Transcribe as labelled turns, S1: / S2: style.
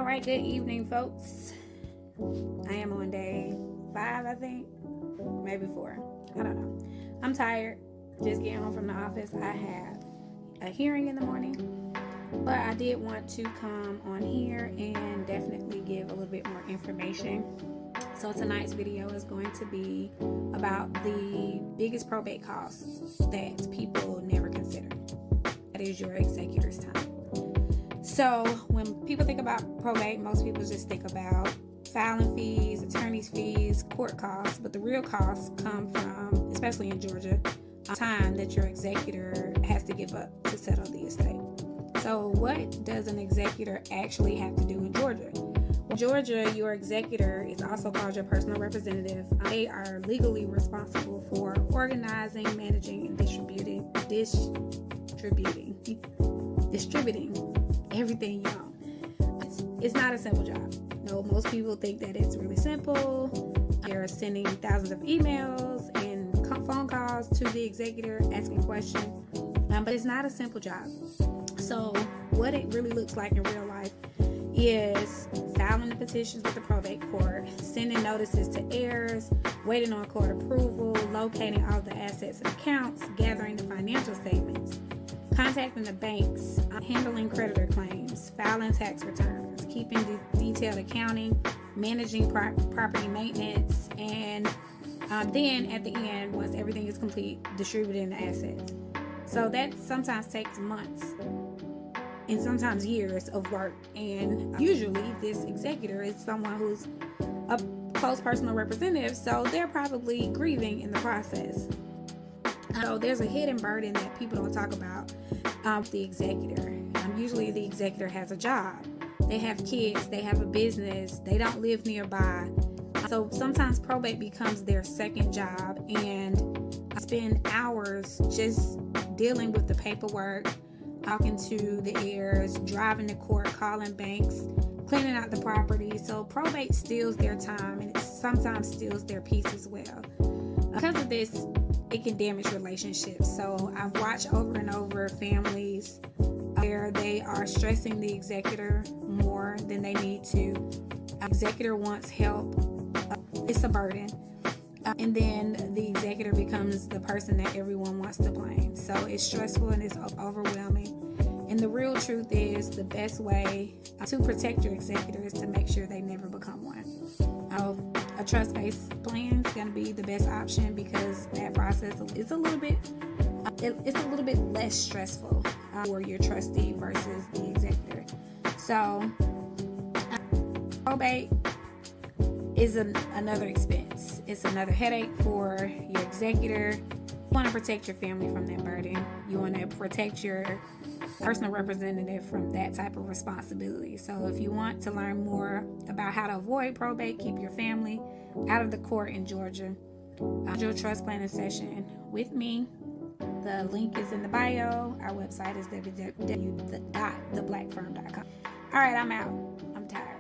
S1: All right, good evening, folks. I am on day 5, I think, maybe 4. I don't know. I'm tired. Just getting home from the office. I have a hearing in the morning, but I did want to come on here and definitely give a little bit more information. So tonight's video is going to be about the biggest probate costs that people never consider. That is your executor's time. So when people think about probate, most people just think about filing fees, attorney's fees, court costs, but the real costs come from, especially in Georgia, time that your executor has to give up to settle the estate. So what does an executor actually have to do in Georgia? In Georgia, your executor is also called your personal representative. They are legally responsible for organizing, managing, and distributing everything you own. It's not a simple job. No, most people think that it's really simple. They're sending thousands of emails and phone calls to the executor asking questions, but it's not a simple job. So what it really looks like in real life is filing the petitions with the probate court, sending notices to heirs, waiting on court approval, locating all the assets and accounts, gathering the financial statements, contacting the banks, handling creditor claims, filing tax returns, keeping detailed accounting, managing property maintenance, and then at the end, once everything is complete, distributing the assets. So that sometimes takes months and sometimes years of work, and usually this executor is someone who's a close personal representative, so they're probably grieving in the process. So there's a hidden burden that people don't talk about with the executor. Usually the executor has a job, they have kids, they have a business, they don't live nearby. So sometimes probate becomes their second job, and I spend hours just dealing with the paperwork, talking to the heirs, driving to court, calling banks, cleaning out the property. So probate steals their time, and it sometimes steals their peace as well. Because of this, it can damage relationships. So I've watched over and over families where they are stressing the executor more than they need to. Executor wants help. It's a burden. And then the executor becomes the person that everyone wants to blame. So it's stressful and it's overwhelming. And the real truth is, the best way to protect your executor is to make sure they never become one. A trust-based plan is going to be the best option, because that process is a little bit less stressful for your trustee versus the executor. So probate is another expense. It's another headache for your executor. You want to protect your family from that burden. You want to protect your personal representative from that type of responsibility. So if you want to learn more about how to avoid probate, keep your family out of the court in Georgia, do a trust planning session with me. The link is in the bio. Our website is www.theblackfirm.com. All right, I'm out. I'm tired.